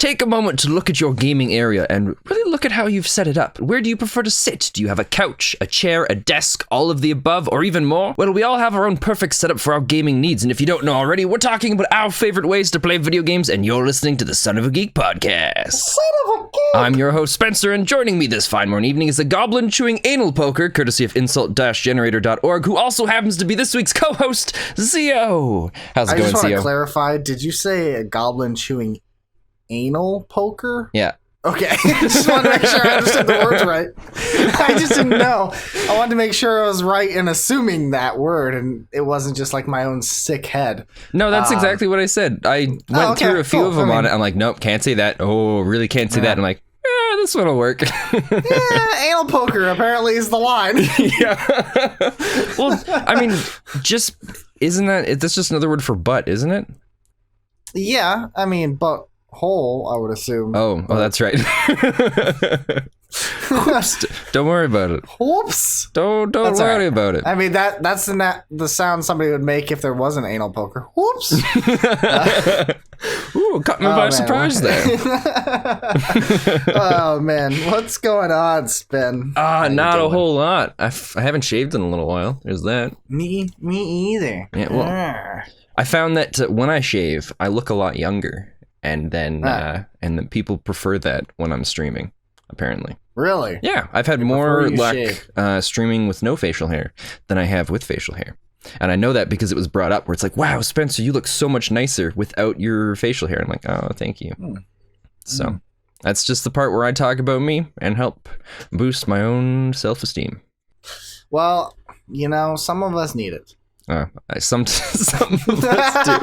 Take a moment to look at your gaming area and really look at how you've set it up. Where do you prefer to sit? Do you have a couch, a chair, a desk, all of the above, or even more? Well, we all have our own perfect setup for our gaming needs, and if you don't know already, we're talking about our favorite ways to play video games, and you're listening to the Son of a Geek Podcast. Son of a geek! I'm your host, Spencer, and joining me this fine morning evening is a goblin-chewing anal poker, courtesy of insult-generator.org, who also happens to be this week's co-host, Zeo. How's it going, Zeo? I just want to clarify, did you say a goblin-chewing anal poker? Yeah. Okay, just wanted to make sure I understood the words right. I just didn't know. I wanted to make sure I was right in assuming that word, and it wasn't just like my own sick head. No, that's exactly what I said. I went through a few of them on it. I'm like, nope, can't say that. Oh, really can't say that. I'm like, this one will work. Anal poker apparently is the line. Yeah. Well, I mean, just, isn't that's just another word for butt, isn't it? Yeah, I mean, but hole, I would assume. Oh, that's right. Whoops. Don't worry about it. Whoops. Don't worry about it. I mean, that's the sound somebody would make if there was an anal poker. Whoops. Ooh, caught me by surprise there. Oh man, what's going on, Spen? Not a whole lot. I haven't shaved in a little while. There's that. Me either. Yeah, well, I found that when I shave, I look a lot younger. And then people prefer that when I'm streaming, apparently. Really? Yeah, I've had more luck streaming with no facial hair than I have with facial hair. And I know that because it was brought up where it's like, wow, Spencer, you look so much nicer without your facial hair. I'm like, oh, thank you. So that's just the part where I talk about me and help boost my own self-esteem. Well, some of us need it. Some of us do.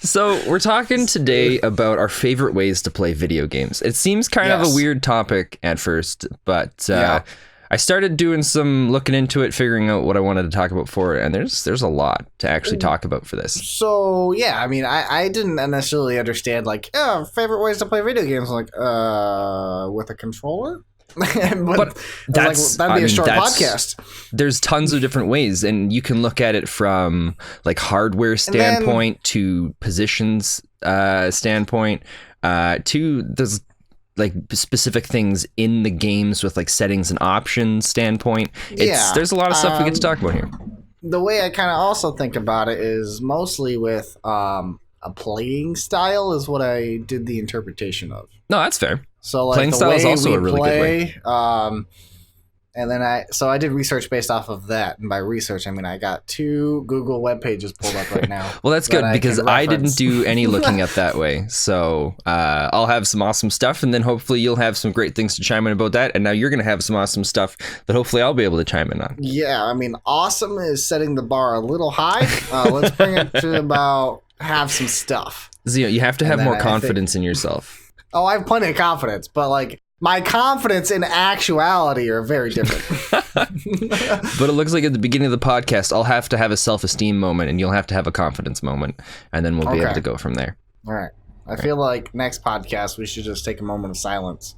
So we're talking today about our favorite ways to play video games. It seems kind of a weird topic at first, but I started doing some looking into it, figuring out what I wanted to talk about for it, and there's a lot to actually talk about for this. So yeah, I mean, I didn't necessarily understand favorite ways to play video games, like with a controller. but that'd be a short podcast. There's tons of different ways, and you can look at it from like hardware standpoint to positions standpoint to there's like specific things in the games with like settings and options standpoint. There's a lot of stuff we get to talk about here. The way I kind of also think about it is mostly with a playing style is what I did the interpretation of. No, that's fair. So like playing style is also a really good way. And then I did research based off of that. And by research, I mean, I got 2 Google web pages pulled up right now. Well, that's good because I didn't do any looking up that way. So I'll have some awesome stuff, and then hopefully you'll have some great things to chime in about that. And now you're going to have some awesome stuff that hopefully I'll be able to chime in on. Yeah, I mean, awesome is setting the bar a little high. Let's bring it to about have some stuff. Zeo, you have to have more confidence in yourself. Oh, I have plenty of confidence, but like my confidence and actuality are very different. But it looks like at the beginning of the podcast, I'll have to have a self-esteem moment, and you'll have to have a confidence moment, and then we'll be able to go from there. All right. I feel like next podcast we should just take a moment of silence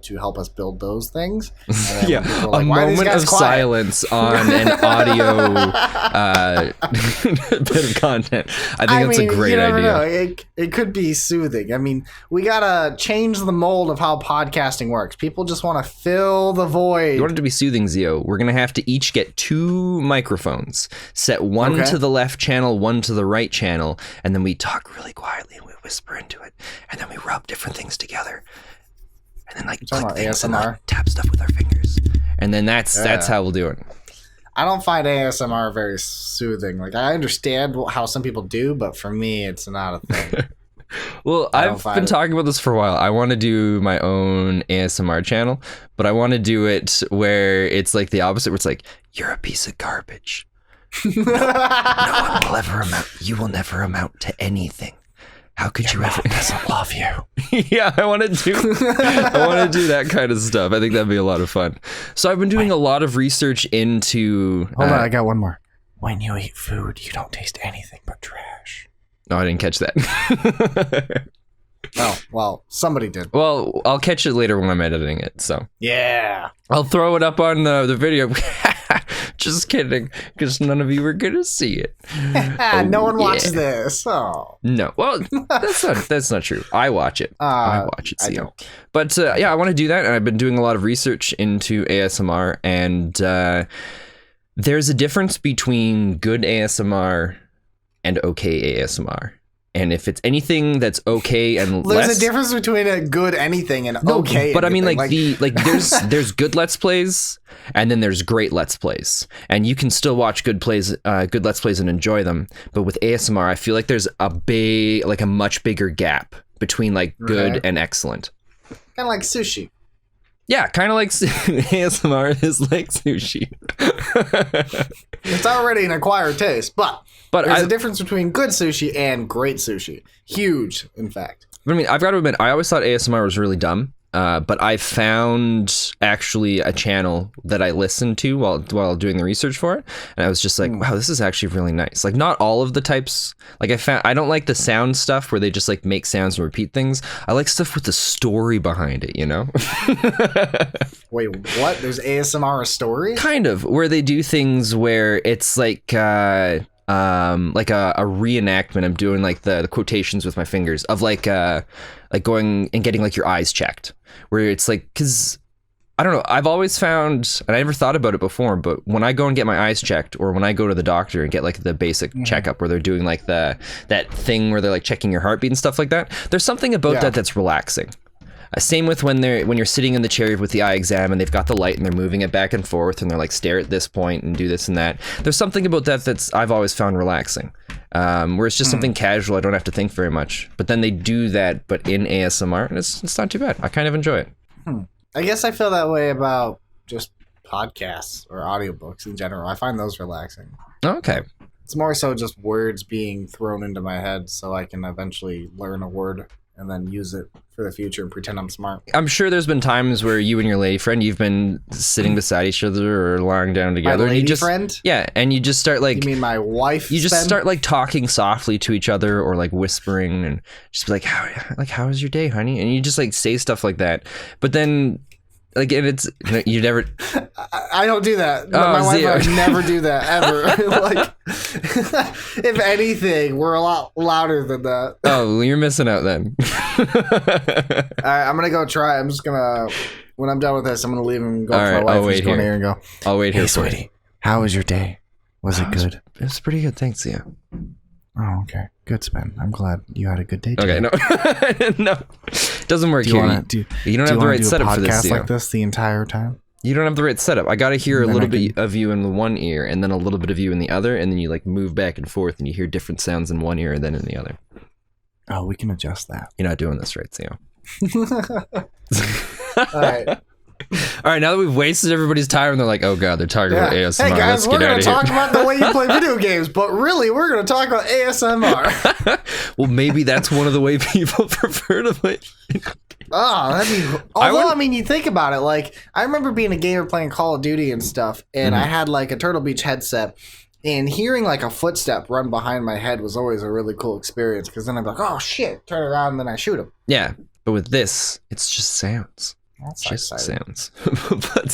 to help us build those things. Yeah, like, a moment of silence on an audio bit of content. I think that's a great idea. Know. It could be soothing. I mean, we gotta change the mold of how podcasting works. People just want to fill the void. You want it to be soothing, Zeo? We're gonna have to each get 2 microphones, set one to the left channel, one to the right channel, and then we talk really quietly and we whisper into it, and then we rub different things together. And then like click things and tap stuff with our fingers. And then that's how we'll do it. I don't find ASMR very soothing. Like I understand how some people do, but for me it's not a thing. Well, I've been talking about this for a while. I want to do my own ASMR channel, but I want to do it where it's like the opposite, where it's like, you're a piece of garbage. No one will ever you will never amount to anything. How could you ever? Doesn't love you. Yeah, I want to do that kind of stuff. I think that'd be a lot of fun. So I've been doing a lot of research into. Hold on, I got one more. When you eat food, you don't taste anything but trash. No, I didn't catch that. Oh, well, somebody did. Well, I'll catch it later when I'm editing it. So yeah, I'll throw it up on the video. Just kidding, because none of you are gonna see it. No one watches this. Oh no, well, that's not true. I watch it. I watch it. Zeo. But yeah, I want to do that, and I've been doing a lot of research into ASMR, and there's a difference between good ASMR and okay ASMR. And if it's anything that's okay and there's a difference between a good anything and okay. But anything. I mean, there's good Let's Plays, and then there's great Let's Plays, and you can still watch good Let's Plays and enjoy them. But with ASMR, I feel like there's a much bigger gap between like good and excellent. Kind of like sushi. Yeah, kind of like ASMR is like sushi. It's already an acquired taste, but there's a difference between good sushi and great sushi. Huge, in fact. I mean, I've got to admit, I always thought ASMR was really dumb, but I found actually a channel that I listened to while doing the research for it, and I was just like, wow, this is actually really nice. Like, not all of the types, like I don't like the sound stuff where they just like make sounds and repeat things. I like stuff with the story behind it, you know? Wait, what? There's ASMR a story? Kind of, where they do things where it's like a reenactment. I'm doing like the quotations with my fingers of like going and getting like your eyes checked, where it's like, because I don't know, I've always found, and I never thought about it before, but when I go and get my eyes checked, or when I go to the doctor and get like the basic checkup where they're doing like that thing where they're like checking your heartbeat and stuff like that, there's something about that that's relaxing. Same with when you're sitting in the chair with the eye exam and they've got the light and they're moving it back and forth and they're like, stare at this point and do this and that. There's something about that's I've always found relaxing, where it's just something casual. I don't have to think very much. But then they do that, but in ASMR, and it's not too bad. I kind of enjoy it. I guess I feel that way about just podcasts or audiobooks in general. I find those relaxing. Okay. It's more so just words being thrown into my head so I can eventually learn a word and then use it for the future and pretend I'm smart. I'm sure there's been times where you and your lady friend, you've been sitting beside each other or lying down together. My lady and you just, friend? Yeah, and you just start like... You mean my wife? You just start like talking softly to each other or like whispering and just be like, how was your day, honey? And you just like say stuff like that. But then... Like, and it's, you never... I don't do that. My wife and I never do that, ever. Like, if anything, we're a lot louder than that. Oh, well, you're missing out then. All right, I'm going to go try. I'm just going to, when I'm done with this, I'm going to leave and go to my wife. I'll wait here and go, I'll wait here for sweetie, you. How was your day? Was it good? It was pretty good, thanks, yeah. Oh, okay. Good, Spen. I'm glad you had a good day today. Okay, no. No. Doesn't work here. You don't have the right setup for this. Do like this the entire time? You don't have the right setup. I got to hear a little bit of you in one ear and then a little bit of you in the other, and then you like move back and forth and you hear different sounds in one ear and then in the other. Oh, we can adjust that. You're not doing this right, Zeo. All right. All right, now that we've wasted everybody's time and they're like, oh god, they're talking about ASMR. Hey guys, we're going to talk about the way you play video games. games, but really we're going to talk about ASMR. Well, maybe that's one of the way people prefer to play. I mean, you think about it, like, I remember being a gamer playing Call of Duty and stuff, and I had like a Turtle Beach headset, and hearing like a footstep run behind my head was always a really cool experience, because then I'm like, oh shit, turn around, and then I shoot him. Yeah, but with this, it's just sounds. That's just sounds. But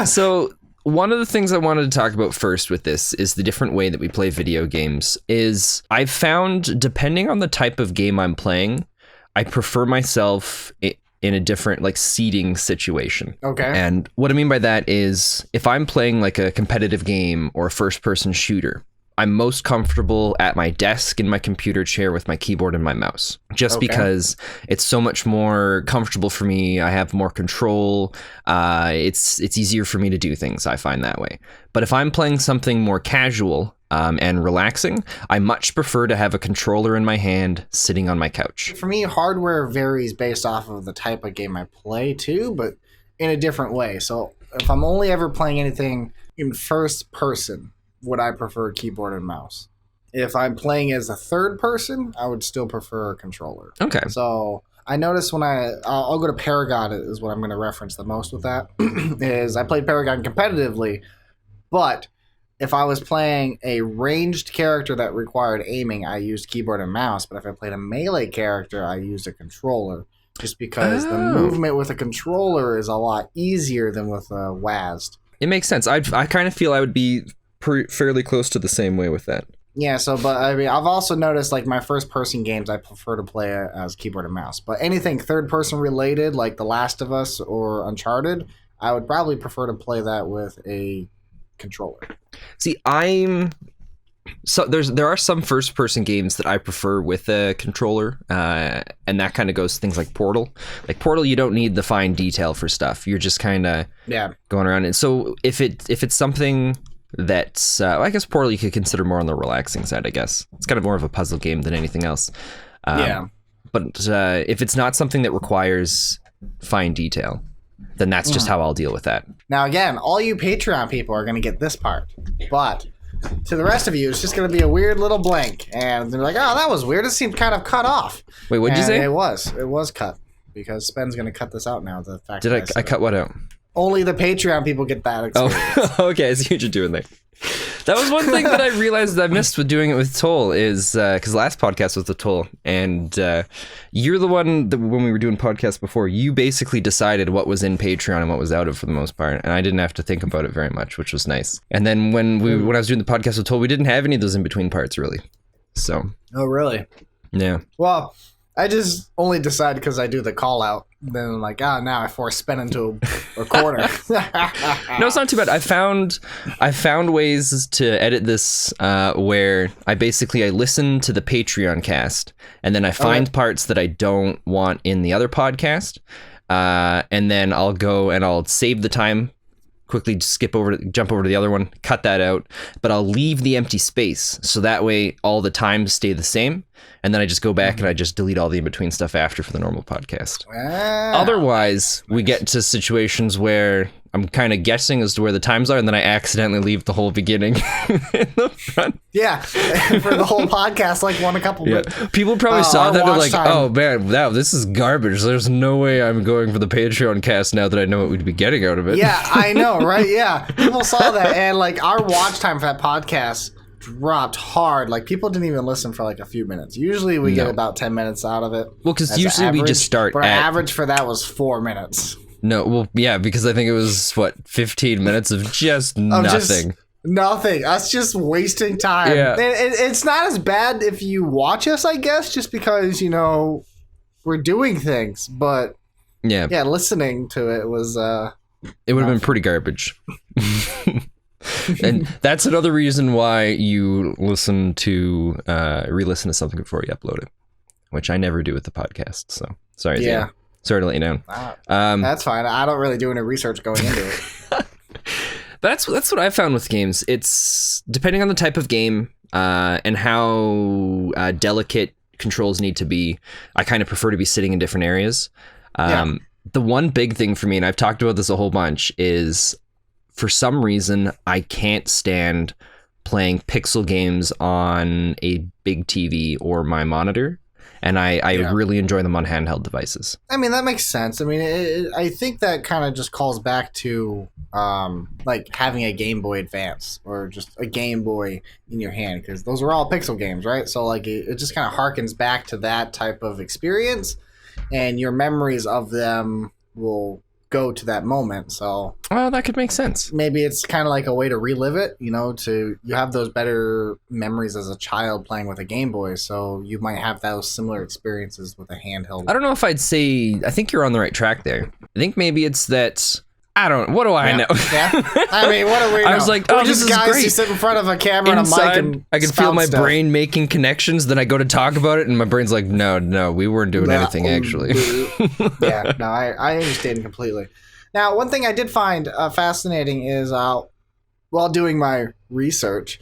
so one of the things I wanted to talk about first with this is the different way that we play video games. Is I've found, depending on the type of game I'm playing, I prefer myself in a different like seating situation. Okay. And what I mean by that is if I'm playing like a competitive game or a first person shooter, I'm most comfortable at my desk in my computer chair with my keyboard and my mouse, just because it's so much more comfortable for me. I have more control. It's easier for me to do things, I find, that way. But if I'm playing something more casual and relaxing, I much prefer to have a controller in my hand sitting on my couch. For me, hardware varies based off of the type of game I play too, but in a different way. So if I'm only ever playing anything in first person, would I prefer keyboard and mouse? If I'm playing as a third person, I would still prefer a controller. Okay. So I noticed when I'll go to Paragon is what I'm going to reference the most with that, is I played Paragon competitively, but if I was playing a ranged character that required aiming, I used keyboard and mouse, but if I played a melee character, I used a controller, just because the movement with a controller is a lot easier than with a WASD. It makes sense. I kind of feel I would be fairly close to the same way with that. Yeah, but I mean, I've also noticed like my first person games, I prefer to play as keyboard and mouse. But anything third person related, like The Last of Us or Uncharted, I would probably prefer to play that with a controller. See, there are some first person games that I prefer with a controller, and that kind of goes to things like Portal. Like Portal, you don't need the fine detail for stuff. You're just kind of going around. And so if it's something that's I guess Portal you could consider more on the relaxing side. I guess it's kind of more of a puzzle game than anything else. But if it's not something that requires fine detail, then that's just how I'll deal with that. Now again, all you Patreon people are going to get this part, but to the rest of you, it's just going to be a weird little blank, and they're like, "Oh, that was weird. It seemed kind of cut off." Wait, what did you say? It was cut because Spen's going to cut this out now. The fact did I cut what out? Only the Patreon people get that experience. Oh, okay. I see what you're doing there. That was one thing that I realized I missed with doing it with Toll is because last podcast was with Toll, and you're the one that when we were doing podcasts before, you basically decided what was in Patreon and what was out of for the most part, and I didn't have to think about it very much, which was nice. And then when I was doing the podcast with Toll, we didn't have any of those in between parts really. So. Oh really? Yeah. Well, I just only decide because I do the call out. Then I'm like, now I force Spen into a corner. No, it's not too bad. I found ways to edit this where I listen to the Patreon cast, and then I find parts that I don't want in the other podcast, and then I'll go and I'll save the time, quickly jump over to the other one, cut that out, but I'll leave the empty space so that way all the times stay the same. And then I just go back and I just delete all the in-between stuff after for the normal podcast. Otherwise, we get to situations where I'm kind of guessing as to where the times are, and then I accidentally leave the whole beginning in the front. Yeah, for the whole podcast, like a couple minutes. People probably saw that and they're like, time. Oh man, wow, this is garbage. There's no way I'm going for the Patreon cast now that I know what we'd be getting out of it. Yeah, I know, right? Yeah, people saw that, and like our watch time for that podcast dropped hard. Like people didn't even listen for like a few minutes. Usually we get about 10 minutes out of it. Well, because usually we just start. But our average for that was 4 minutes. No, well, yeah, because I think it was 15 minutes of just nothing. Nothing. Us just wasting time. Yeah. It's not as bad if you watch us, I guess, just because we're doing things. But yeah, listening to it was. It would have been pretty garbage. And that's another reason why you re-listen to something before you upload it, which I never do with the podcast. So sorry, Zeo. Sorry to let you down. That's fine. I don't really do any research going into it. That's what I found with games. It's depending on the type of game and how delicate controls need to be. I kind of prefer to be sitting in different areas. The one big thing for me, and I've talked about this a whole bunch, is for some reason, I can't stand playing pixel games on a big TV or my monitor, and I really enjoy them on handheld devices. I mean, that makes sense. I mean, I think that kind of just calls back to like having a Game Boy Advance or just a Game Boy in your hand, because those were all pixel games, right? So like it just kind of harkens back to that type of experience, and your memories of them will go to that moment. So that could make sense. Maybe it's kind of like a way to relive it, you have those better memories as a child playing with a Game Boy, so you might have those similar experiences with a handheld. I don't know if I think you're on the right track there. I think maybe it's that what do I know? Yeah. I mean, what do we know? I was like, we're this just is guys great. who sit in front of a camera Inside, and a mic and I can feel my stuff. brain making connections. Then I go to talk about it, and my brain's like, no, we weren't doing anything actually. Yeah, no, I understand completely. Now, one thing I did find fascinating is while doing my research,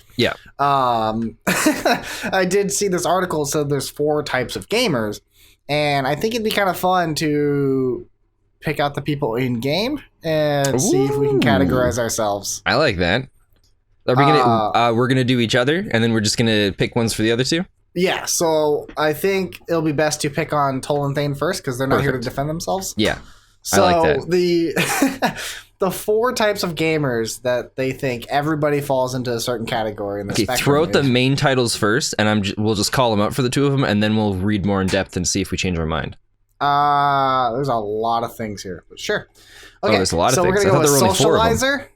I did see this article said there's 4 types of gamers, and I think it'd be kind of fun to pick out the people in game and see if we can categorize ourselves. I like that. Are we gonna we're gonna do each other, and then we're just gonna pick ones for the other two? Yeah. So I think it'll be best to pick on Toll and Thane first because they're not here to defend themselves. Yeah. So I like that. the 4 types of gamers that they think everybody falls into a certain category in the spectrum. Throw out the main titles first, and we'll just call them out for the 2 of them, and then we'll read more in depth and see if we change our mind. There's a lot of things here, but sure. Okay, there's a lot of things. So we're gonna go with Socializer,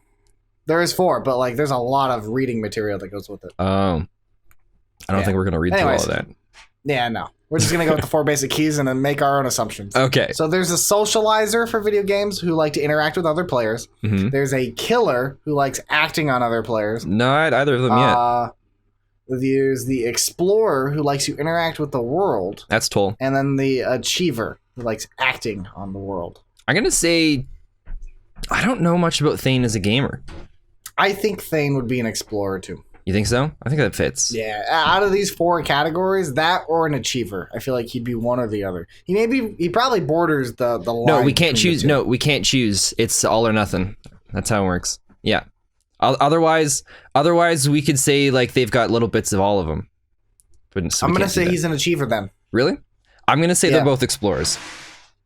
There is 4, but like there's a lot of reading material that goes with it. I don't think we're gonna read through all of that. Yeah, no. We're just gonna go with the 4 basic keys and then make our own assumptions. Okay. So there's a socializer for video games who like to interact with other players. Mm-hmm. There's a killer who likes acting on other players. Not either of them yet. There's the explorer who likes to interact with the world. That's Toll. And then the achiever who likes acting on the world. I'm gonna say I don't know much about Thane as a gamer. I think Thane would be an explorer too. You think so? I think that fits. Yeah, out of these 4 categories, that or an achiever. I feel like he'd be one or the other. He probably borders the line. No, we can't choose. No, we can't choose. It's all or nothing. That's how it works. Yeah. Otherwise, we could say like they've got little bits of all of them. But so I'm gonna say he's an achiever then. Really? I'm gonna say they're both explorers.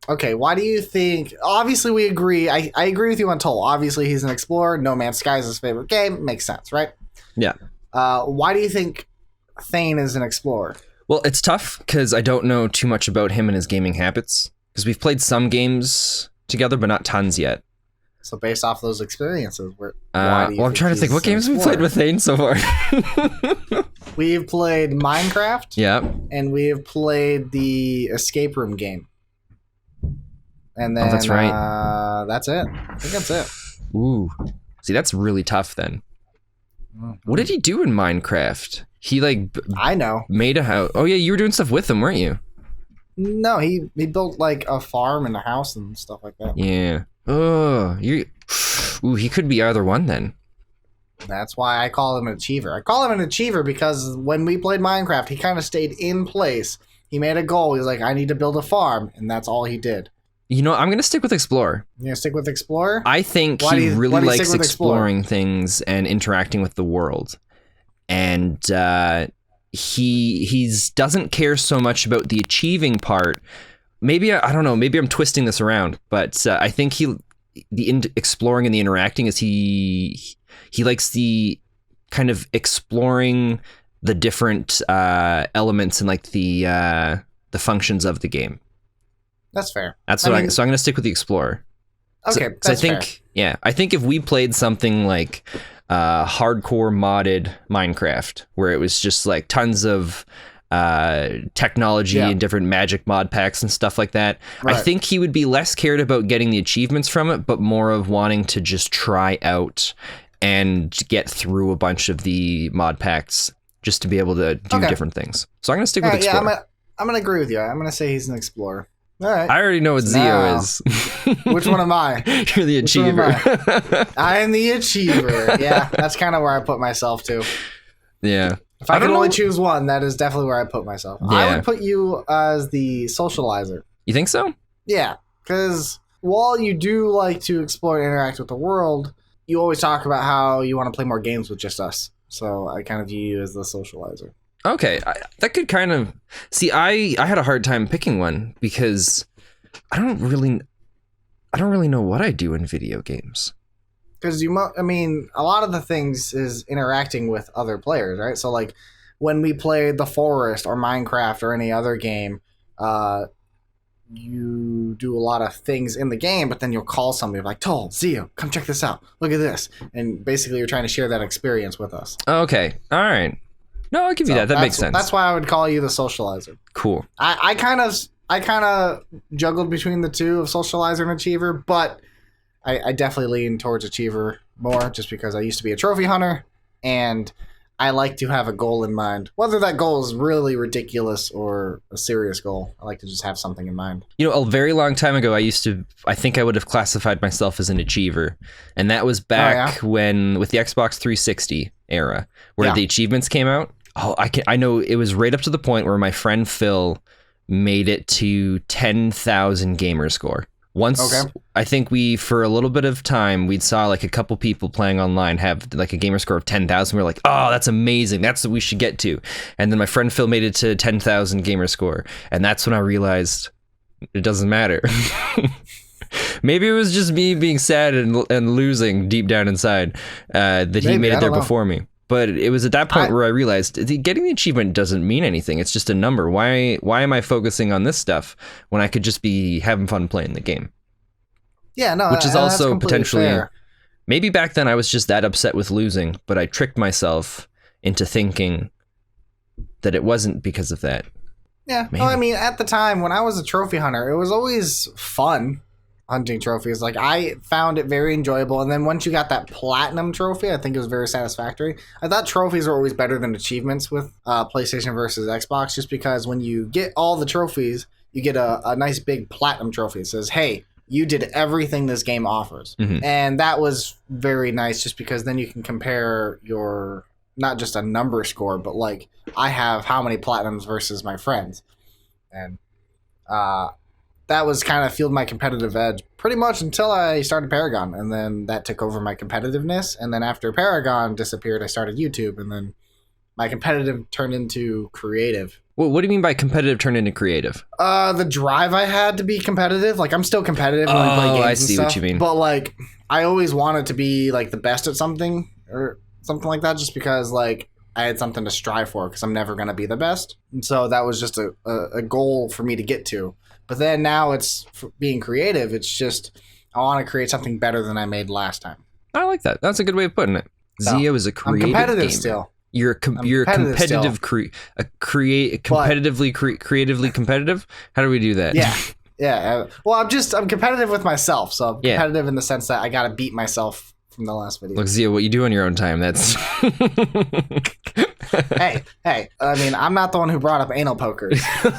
Okay, why do you think... Obviously, we agree. I agree with you on Toll. Obviously, he's an explorer. No Man's Sky is his favorite game. Makes sense, right? Yeah. Why do you think Thane is an explorer? Well, it's tough because I don't know too much about him and his gaming habits. Because we've played some games together, but not tons yet. So based off those experiences, I'm trying to think. What games have we played with Thane so far? We've played Minecraft. Yeah. And we have played the escape room game. And then that's right. That's it. I think that's it. Ooh. See, that's really tough then. What did he do in Minecraft? He like I know. Made a house. Oh yeah, you were doing stuff with him, weren't you? No, he built like a farm and a house and stuff like that. Yeah. Oh, he could be either one then. That's why I call him an achiever. I call him an achiever because when we played Minecraft, he kind of stayed in place. He made a goal. He was like, I need to build a farm, and that's all he did. You know, I'm going to stick with Explorer. You going to stick with Explorer? I think he really likes exploring things and interacting with the world. And he doesn't care so much about the achieving part. Maybe, I don't know, maybe I'm twisting this around, but I think the exploring and the interacting is he likes the kind of exploring the different elements and like the functions of the game. That's fair. So I'm going to stick with the Explorer. Okay, so I think fair. Yeah, I think if we played something like hardcore modded Minecraft, where it was just like tons of technology and different magic mod packs and stuff like that, right. I think he would be less cared about getting the achievements from it, but more of wanting to just try out and get through a bunch of the mod packs just to be able to do different things. So I'm going to stick with Explorer. Yeah, I'm going to agree with you. I'm going to say he's an Explorer. All right. I already know what Zeo is. Which one am I? You're the achiever. I am the achiever. Yeah, that's kind of where I put myself too. Yeah. If I could only choose one, that is definitely where I put myself. Yeah. I would put you as the socializer. You think so? Yeah, because while you do like to explore and interact with the world, you always talk about how you want to play more games with just us. So I kind of view you as the socializer. Okay, that could kind of... See, I had a hard time picking one because I don't really know what I do in video games. Because a lot of the things is interacting with other players, right? So like when we played The Forest or Minecraft or any other game, you do a lot of things in the game, but then you'll call somebody like, Toll, Zeo, come check this out. Look at this. And basically you're trying to share that experience with us. Okay, all right. No, I'll give you that. That makes sense. That's why I would call you the socializer. Cool. I kind of juggled between the two of socializer and achiever, but I definitely lean towards achiever more just because I used to be a trophy hunter and I like to have a goal in mind. Whether that goal is really ridiculous or a serious goal, I like to just have something in mind. You know, a very long time ago, I think I would have classified myself as an achiever. And that was back when, with the Xbox 360 era, where the achievements came out. Oh, I know it was right up to the point where my friend Phil made it to 10,000 gamer score. Once, I think for a little bit of time, we saw like a couple people playing online have like a gamer score of 10,000. We were like, oh, that's amazing. That's what we should get to. And then my friend Phil made it to 10,000 gamer score. And that's when I realized it doesn't matter. Maybe it was just me being sad and losing deep down inside that he made it there before me. But it was at that point where I realized getting the achievement doesn't mean anything. It's just a number. Why am I focusing on this stuff when I could just be having fun playing the game? Yeah, no, which is also potentially Maybe back then I was just that upset with losing, but I tricked myself into thinking that it wasn't because of that. Yeah. Well, I mean, at the time when I was a trophy hunter, it was always fun hunting trophies. Like, I found it very enjoyable. And then once you got that platinum trophy, I think it was very satisfactory. I thought trophies were always better than achievements with PlayStation versus Xbox, just because when you get all the trophies, you get a nice big platinum trophy. It says, hey, you did everything this game offers. Mm-hmm. And that was very nice, just because then you can compare your, not just a number score, but like, I have how many platinums versus my friends. And that was kind of fueled my competitive edge pretty much until I started Paragon. And then that took over my competitiveness. And then after Paragon disappeared, I started YouTube. And then my competitive turned into creative. Well, what do you mean by competitive turned into creative? The drive I had to be competitive. Like, I'm still competitive when we play games I and see stuff, what you mean. But like, I always wanted to be like the best at something or something like that, just because like I had something to strive for, because I'm never going to be the best. And so that was just a goal for me to get to. But then now it's being creative. It's just, I want to create something better than I made last time. I like that. That's a good way of putting it. So, Zeo is a creative I'm competitive gamer. still. You're competitive, creatively competitive. How do we do that? Yeah. Yeah. Well, I'm competitive with myself. So I'm competitive in the sense that I got to beat myself from the last video. Look, Zeo, what you do on your own time, that's... hey, I mean, I'm not the one who brought up anal pokers. So.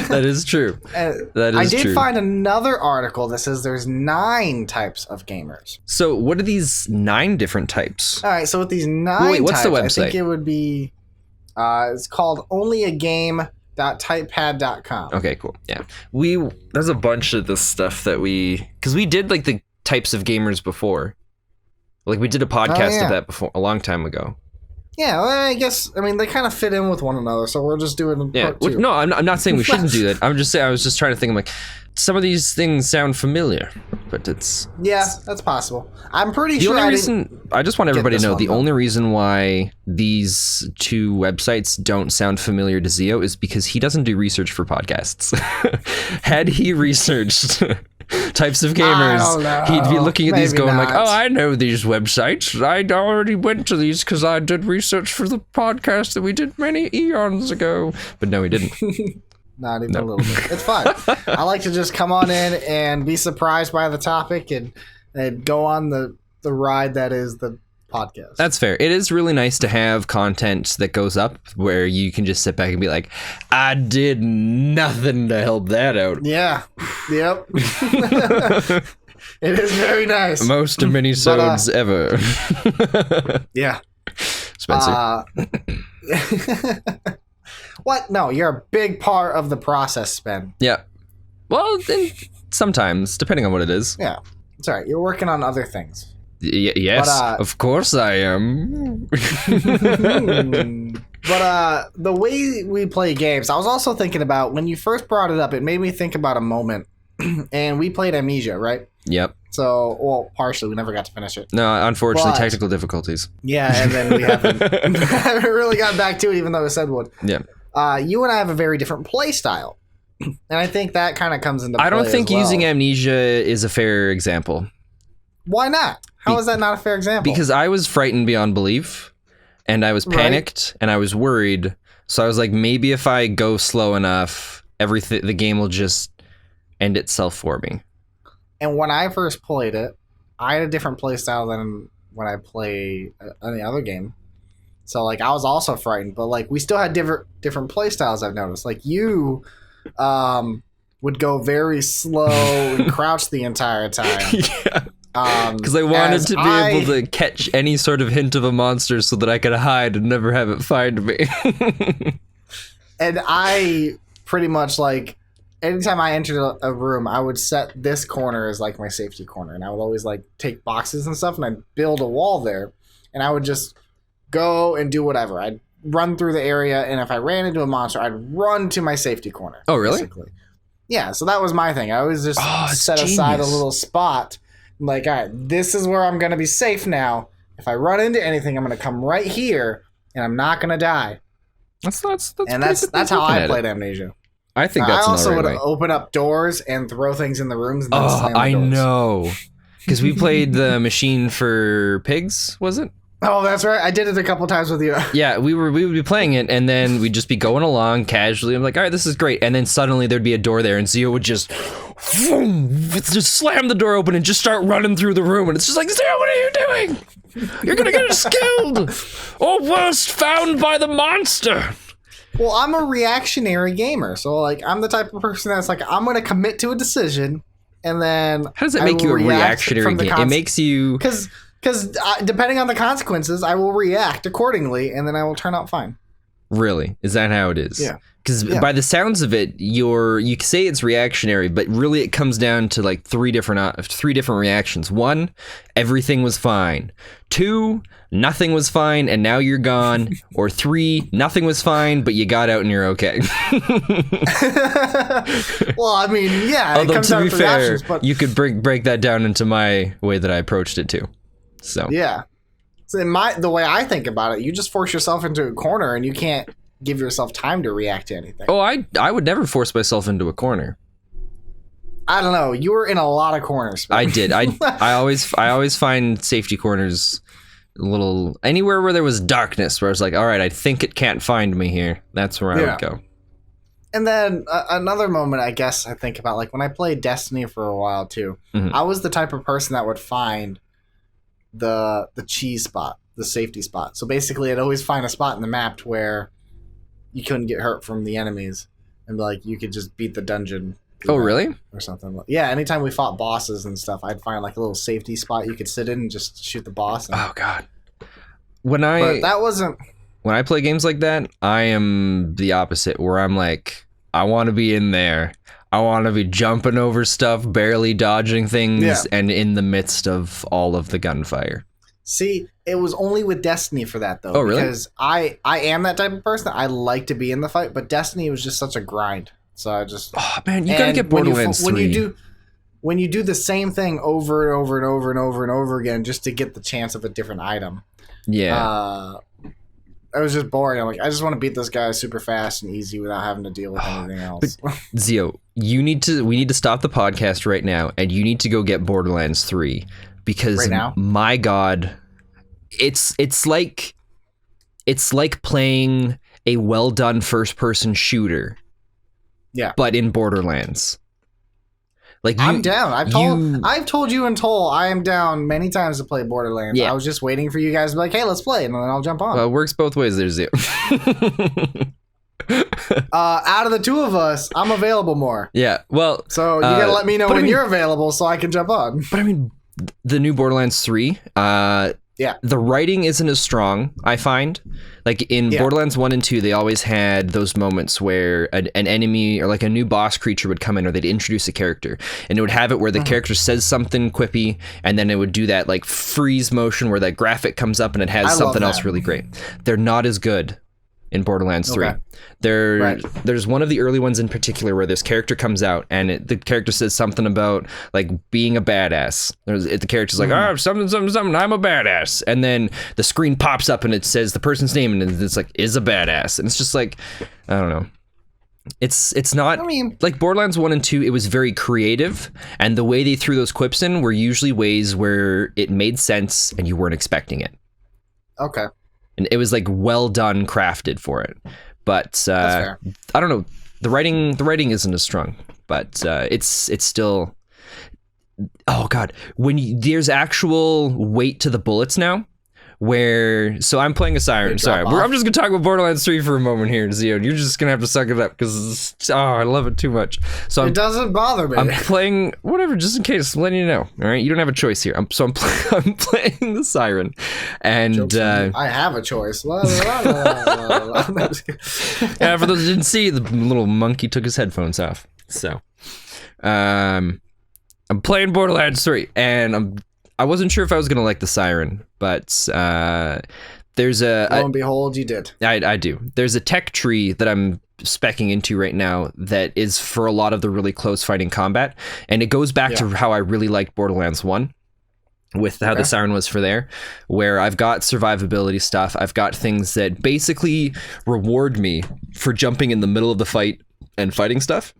That is true. I did find another article that says there's 9 types of gamers. So what are these 9 different types? All right, so with these 9 wait, what's types, the website? I think it would be, it's called onlyagame.typepad.com. Okay, cool. Yeah. There's a bunch of this stuff that because we did like the types of gamers before. Like we did a podcast of that before, a long time ago. Yeah, well, I guess, I mean, they kind of fit in with one another, so we're just doing part 2. No, I'm not saying we shouldn't do that. I'm just saying, I was just trying to think, I'm like, some of these things sound familiar, but it's... Yeah, that's possible. I'm pretty sure I just want everybody to know, the only reason why these 2 websites don't sound familiar to Zeo is because he doesn't do research for podcasts. Had he researched... types of gamers, he'd be looking at these going like, oh, I know these websites. I already went to these because I did research for the podcast that we did many eons ago. But no, he didn't. Not even a little bit. It's fine. I like to just come on in and be surprised by the topic and go on the ride that is the podcast. That's fair. It is really nice to have content that goes up where you can just sit back and be like, I did nothing to help that out. Yeah. Yep. It is very nice. Most minisodes ever. Yeah. Spencer. What? No, you're a big part of the process, Spen. Yeah. Well, then sometimes, depending on what it is. Yeah. It's all right. You're working on other things. Yes, of course I am. But the way we play games, I was also thinking about, when you first brought it up, it made me think about a moment. And we played Amnesia, right? Yep. So, well, partially. We never got to finish it. No, unfortunately, technical difficulties. Yeah, and then we haven't really gotten back to it, even though we said would. Yeah. You and I have a very different play style. And I think that kind of comes into play. I don't think as well. using Amnesia is a fair example. Why not? How is that not a fair example? Because I was frightened beyond belief, and I was panicked, and I was worried. So I was like, maybe if I go slow enough, the game will just end itself for me. And when I first played it, I had a different play style than when I play any other game. So like, I was also frightened, but like, we still had different play styles. I've noticed. Like you would go very slow and crouch the entire time. Yeah. Because I wanted to be able to catch any sort of hint of a monster so that I could hide and never have it find me. And I pretty much, like, anytime I entered a room, I would set this corner as like my safety corner, and I would always like take boxes and stuff, and I'd build a wall there, and I would just go and do whatever. I'd run through the area, and if I ran into a monster, I'd run to my safety corner. Oh, really? Basically. Yeah, so that was my thing. I always just set aside a little spot. Like, all right, this is where I'm going to be safe now. If I run into anything, I'm going to come right here, and I'm not going to die. That's how I played Amnesia. I think I that's also another would way. open up doors and throw things in the rooms. And then slam the I doors. know. Because we played the machine for pigs, was it? Oh, that's right. I did it a couple times with you. Yeah, we would be playing it, and then we'd just be going along casually. I'm like, all right, this is great. And then suddenly there'd be a door there, and Zeo would just slam the door open and just start running through the room. And it's just like, Zeo, what are you doing? You're gonna get us killed! Or worst, found by the monster! Well, I'm a reactionary gamer, so like I'm the type of person that's like I'm gonna commit to a decision, and then how does it make you a reactionary gamer? It makes you because depending on the consequences, I will react accordingly, and then I will turn out fine. Really? Is that how it is? Yeah. Because by the sounds of it, you can say it's reactionary, but really it comes down to like three different reactions. 1, everything was fine. 2, nothing was fine and now you're gone. Or 3, nothing was fine but you got out and you're okay. Well, I mean, yeah. Although it comes to be down fair, reactions, but you could break that down into my way that I approached it too. So yeah. So the way I think about it, you just force yourself into a corner and you can't give yourself time to react to anything. Oh, I would never force myself into a corner. I don't know. You were in a lot of corners. I did. I always find safety corners a little anywhere where there was darkness, where I was like, all right, I think it can't find me here. That's where I would go. And then another moment, I guess I think about, like when I played Destiny for a while too. Mm-hmm. I was the type of person that would find the cheese spot, the safety spot. So basically, I'd always find a spot in the map where you couldn't get hurt from the enemies, and like you could just beat the dungeon. Oh, really? Or something. Yeah, anytime we fought bosses and stuff, I'd find like a little safety spot you could sit in and just shoot the boss. Oh God! But that wasn't. When I play games like that, I am the opposite. Where I'm like, I want to be in there. I want to be jumping over stuff, barely dodging things, and in the midst of all of the gunfire. See, it was only with Destiny for that, though. Oh, really? Because I am that type of person. I like to be in the fight, but Destiny was just such a grind. So I just... Oh, man, you gotta get Borderlands 3. When you do the same thing over and over and over and over and over again just to get the chance of a different item. Yeah. It was just boring. I'm like, I just want to beat this guy super fast and easy without having to deal with anything else. But Zeo, we need to stop the podcast right now, and you need to go get Borderlands 3 because right now? My God, it's like playing a well done first person shooter. Yeah, but in Borderlands. Like I'm down. I've told you and Toll I am down many times to play Borderlands. Yeah. I was just waiting for you guys to be like, hey, let's play, and then I'll jump on. Well, it works both ways there, Zeo. Out of the two of us, I'm available more. Yeah, well... So you gotta let me know when you're available so I can jump on. But I mean, the new Borderlands 3, the writing isn't as strong, I find. Like in Borderlands 1 and 2, they always had those moments where an enemy or like a new boss creature would come in, or they'd introduce a character, and it would have it where the character says something quippy, and then it would do that like freeze motion where that graphic comes up and it has something else really great. They're not as good in Borderlands 3. There's one of the early ones in particular where this character comes out and the character says something about like being a badass. The character's like, oh, something, I'm a badass. And then the screen pops up and it says the person's name and it's like, is a badass. And it's just like, I don't know. It's not, I mean, like Borderlands 1 and 2, it was very creative, and the way they threw those quips in were usually ways where it made sense and you weren't expecting it. Okay. And it was like well done, crafted for it. But I don't know. The writing isn't as strong, but it's still. Oh God, there's actual weight to the bullets now. So I'm playing a siren. Sorry, I'm just gonna talk about Borderlands 3 for a moment here, Zeo. You're just gonna have to suck it up because I love it too much. So it doesn't bother me. I'm playing whatever, just in case. I'm letting you know. All right, you don't have a choice here. I'm playing the siren, and I have a choice. Yeah, for those who didn't see, the little monkey took his headphones off. So, I'm playing Borderlands 3, and I wasn't sure if I was gonna like the siren, but there's lo and behold, you did. I do. There's a tech tree that I'm speccing into right now that is for a lot of the really close fighting combat, and it goes back to how I really liked Borderlands 1 with how the siren was for there, where I've got survivability stuff. I've got things that basically reward me for jumping in the middle of the fight and fighting stuff.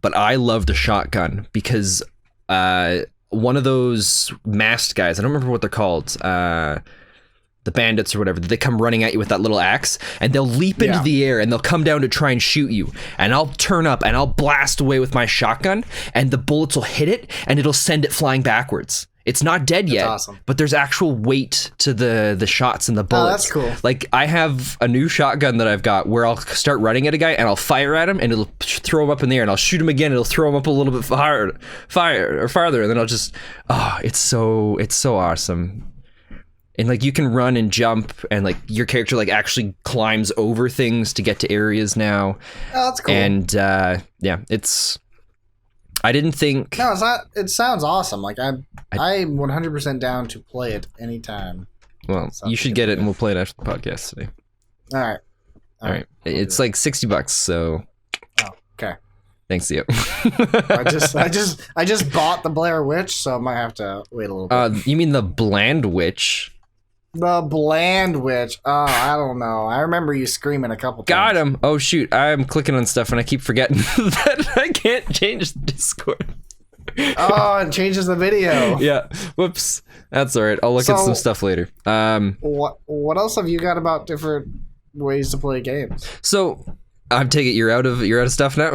But I love the shotgun because one of those masked guys, I don't remember what they're called, the bandits or whatever, they come running at you with that little axe, and they'll leap into the air and they'll come down to try and shoot you. And I'll turn up and I'll blast away with my shotgun, and the bullets will hit it and it'll send it flying backwards. It's not dead yet, awesome. But there's actual weight to the shots and the bullets. Oh, that's cool. Like, I have a new shotgun that I've got where I'll start running at a guy and I'll fire at him and it'll throw him up in the air, and I'll shoot him again and it'll throw him up a little bit farther, and then I'll just, it's so awesome. And like, you can run and jump, and like your character like actually climbs over things to get to areas now. Oh, that's cool. And it's. I didn't think. No, it's not. It sounds awesome. Like I'm 100% down to play it anytime. Well, you should get it, and we'll play it after the podcast today. All right. It's like $60, so. Oh, okay. Thanks, Zeo. I just bought the Blair Witch, so I might have to wait a little bit. You mean the Bland Witch? The Bland Witch. Oh, I don't know. I remember you screaming a couple times. Got him. Oh, shoot. I'm clicking on stuff and I keep forgetting that I can't change the Discord. Oh, it changes the video. Yeah. Whoops. That's all right. I'll look at some stuff later. What else have you got about different ways to play games? So, I'm taking it you're out of stuff now?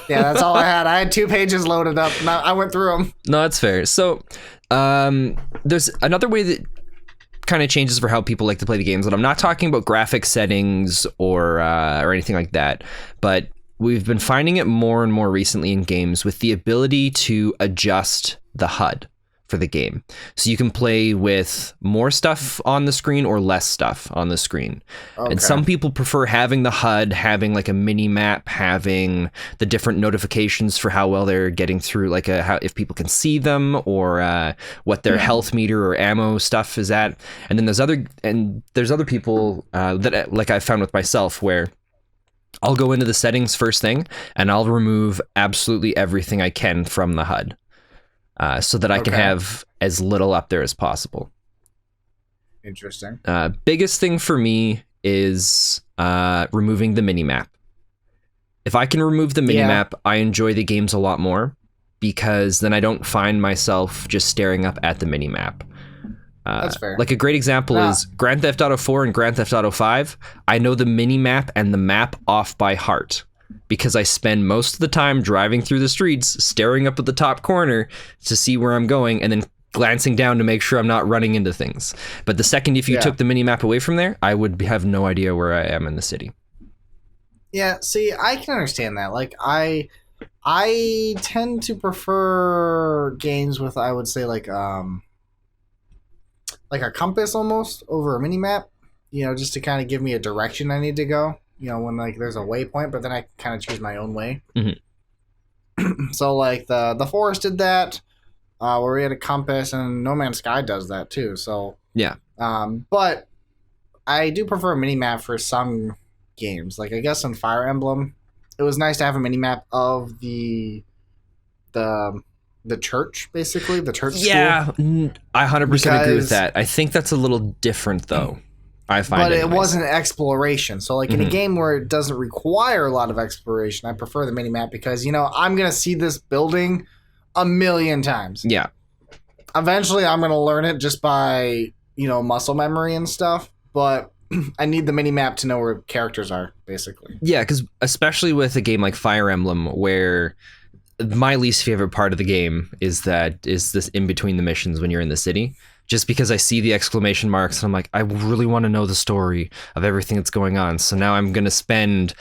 Yeah, that's all I had. I had 2 pages loaded up. Now I went through them. No, that's fair. So, there's another way that kind of changes for how people like to play the games, and I'm not talking about graphic settings or anything like that, but we've been finding it more and more recently in games with the ability to adjust the HUD for the game. So you can play with more stuff on the screen or less stuff on the screen. Okay. And some people prefer having the HUD, having like a mini map, having the different notifications for how well they're getting through, like how if people can see them, or what their health meter or ammo stuff is at. And then there's other people that, like I found with myself, where I'll go into the settings first thing and I'll remove absolutely everything I can from the HUD. So that I can have as little up there as possible. Interesting. Biggest thing for me is removing the minimap. If I can remove the minimap, I enjoy the games a lot more, because then I don't find myself just staring up at the minimap. That's fair. Like a great example is Grand Theft Auto 4 and Grand Theft Auto 5. I know the minimap and the map off by heart, because I spend most of the time driving through the streets, staring up at the top corner to see where I'm going, and then glancing down to make sure I'm not running into things. But the second if you took the minimap away from there, I would have no idea where I am in the city. Yeah, see, I can understand that. Like, I tend to prefer games with, I would say, like a compass almost over a minimap, just to kind of give me a direction I need to go. When like there's a waypoint, but then I kind of choose my own way. Mm-hmm. So like the Forest did that, where we had a compass, and No Man's Sky does that too. So yeah. But I do prefer a minimap for some games. Like I guess in Fire Emblem, it was nice to have a minimap of the church, basically the church. Yeah, school. I 100% agree with that. I think that's a little different though. I find but it wasn't exploration. So like in a game where it doesn't require a lot of exploration, I prefer the minimap, because I'm gonna see this building a million times. Yeah. Eventually I'm gonna learn it just by muscle memory and stuff, but I need the minimap to know where characters are, basically. Yeah, because especially with a game like Fire Emblem, where my least favorite part of the game is this in between the missions when you're in the city. Just because I see the exclamation marks and I'm like, I really want to know the story of everything that's going on. So now I'm going to spend...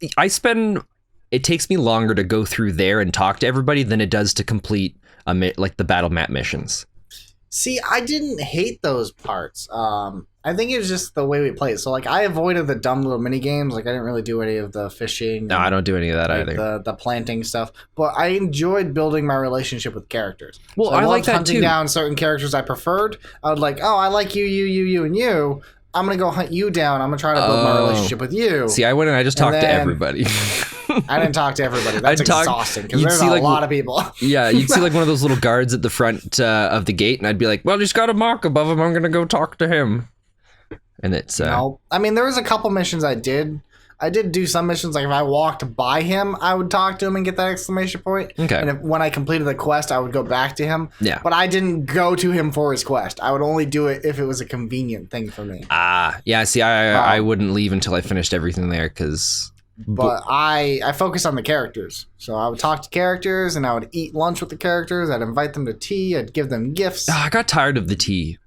It takes me longer to go through there and talk to everybody than it does to complete like the battle map missions. See, I didn't hate those parts. I think it was just the way we played. So, like, I avoided the dumb little mini games. Like, I didn't really do any of the fishing. No, I don't do any of that either. The planting stuff. But I enjoyed building my relationship with characters. Well, so I like that hunting too. Down certain characters I preferred. I would like, I like you, and you. I'm going to go hunt you down. I'm going to try to build my relationship with you. See, I went and I just talked to everybody. I didn't talk to everybody. That's exhausting, because there's a lot of people. Yeah, you'd see like one of those little guards at the front of the gate, and I'd be like, well, he's got a mark above him. I'm going to go talk to him. And it's... No. I mean, there was a couple missions I did I did do some missions. Like if I walked by him, I would talk to him and get that exclamation point. Okay. And when I completed the quest, I would go back to him. Yeah. But I didn't go to him for his quest. I would only do it if it was a convenient thing for me. Yeah. See, I wouldn't leave until I finished everything there because. But I focus on the characters. So I would talk to characters and I would eat lunch with the characters. I'd invite them to tea. I'd give them gifts. I got tired of the tea.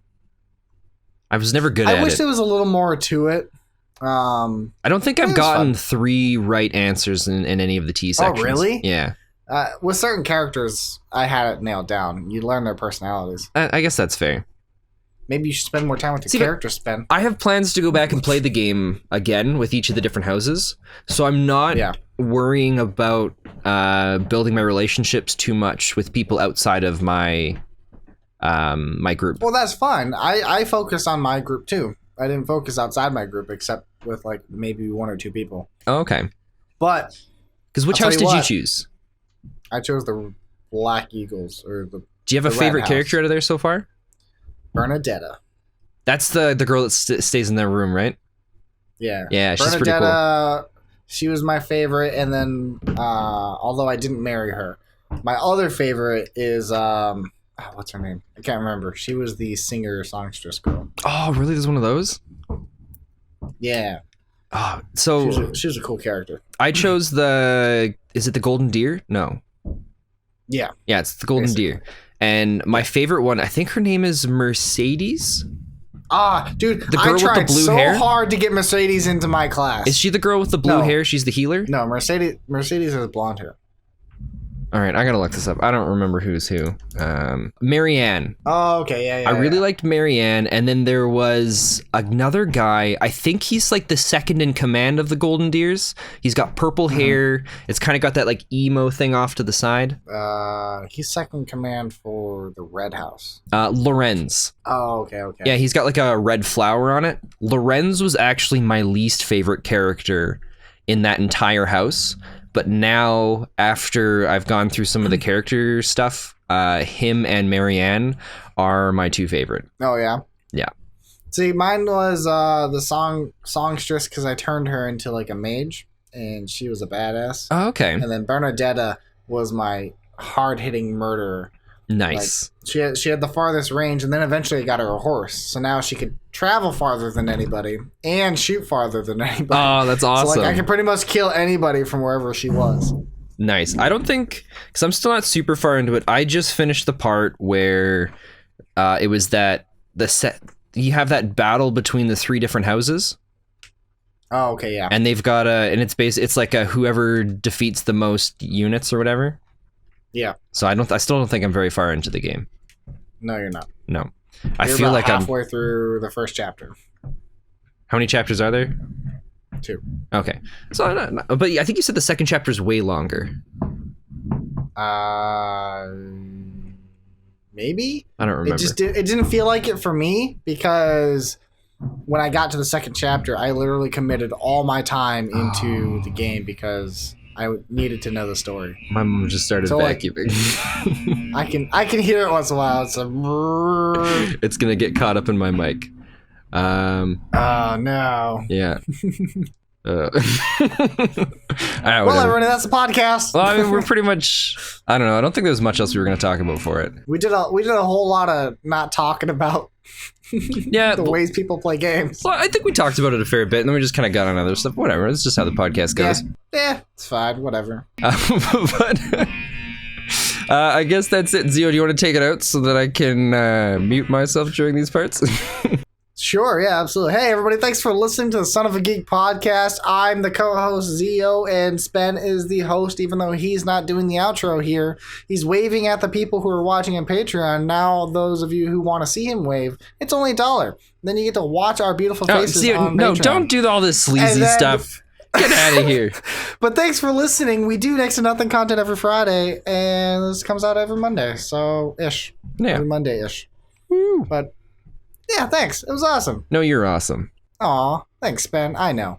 I was never good at it. I wish there was a little more to it. I don't think I've gotten 3 right answers in any of the tea sections. Oh, really? Yeah. With certain characters, I had it nailed down. You learn their personalities. I guess that's fair. Maybe you should spend more time with the characters, Spen. I have plans to go back and play the game again with each of the different houses, so I'm not worrying about building my relationships too much with people outside of my my group. Well, that's fine. I focus on my group too. I didn't focus outside my group except with like maybe 1 or 2 people. Oh, okay. But because which house did you choose? I chose the Black Eagles or the. Do you have a favorite character out of there so far? Bernadetta. That's the girl that stays in their room, right? Yeah. Yeah, she's pretty cool. She was my favorite, and then although I didn't marry her, my other favorite is what's her name? I can't remember. She was the singer songstress girl. Oh, really? There's one of those? Yeah. Oh, so she was a cool character. I chose is it the Golden Deer? No. Yeah. Yeah, it's the Golden Deer. And my favorite one, I think her name is Mercedes. Dude, the girl I tried with the blue so hair? hard to get Mercedes into my class. Is she the girl with the blue hair? She's the healer? No, Mercedes has blonde hair. All right, I gotta look this up. I don't remember who's who. Marianne. Oh, okay, yeah. I really liked Marianne, and then there was another guy. I think he's like the second in command of the Golden Deers. He's got purple hair. It's kind of got that like emo thing off to the side. He's second in command for the Red House. Lorenz. Oh, okay. Yeah, he's got like a red flower on it. Lorenz was actually my least favorite character in that entire house. But now, after I've gone through some of the character stuff, him and Marianne are my 2 favorite. Oh, yeah? Yeah. See, mine was the songstress because I turned her into like a mage, and she was a badass. Oh, okay. And then Bernadetta was my hard-hitting murderer. Nice. Like, she had the farthest range, and then eventually I got her a horse. So now she could travel farther than anybody and shoot farther than anybody. Oh, that's awesome. So like I could pretty much kill anybody from wherever she was. Nice. I don't think, because I'm still not super far into it. I just finished the part where it was that you have that battle between the 3 different houses. Oh, okay, yeah. And they've got it's like whoever defeats the most units or whatever. Yeah. So I still don't think I'm very far into the game. No, you're not. No. I feel like I'm halfway through the first chapter. How many chapters are there? 2. Okay. So, but I think you said the second chapter is way longer. Maybe? I don't remember. It didn't feel like it for me because when I got to the second chapter, I literally committed all my time into the game because I needed to know the story. My mom just started vacuuming. I can hear it once in a while. It's gonna get caught up in my mic. Oh no. Yeah. Well, everyone, that's the podcast. Well, I mean, we're pretty much. I don't know. I don't think there's much else we were gonna talk about for it. We did a whole lot of not talking about. Yeah, the ways people play games. Well, I think we talked about it a fair bit, and then we just kind of got on other stuff. Whatever, it's just how the podcast goes. Yeah, it's fine. Whatever. But I guess that's it. Zeo, do you want to take it out so that I can mute myself during these parts? Sure, yeah, absolutely. Hey, everybody, thanks for listening to the Son of a Geek podcast. I'm the co-host, Zeo, and Spen is the host, even though he's not doing the outro here. He's waving at the people who are watching on Patreon. Now, those of you who want to see him wave, it's only $1. Then you get to watch our beautiful faces on Patreon. Don't do all this sleazy stuff. Get out of here. But thanks for listening. We do next to nothing content every Friday, and this comes out every Monday, so-ish. Yeah. Every Monday-ish. Woo. But... yeah, thanks. It was awesome. No, you're awesome. Aw, thanks, Ben. I know.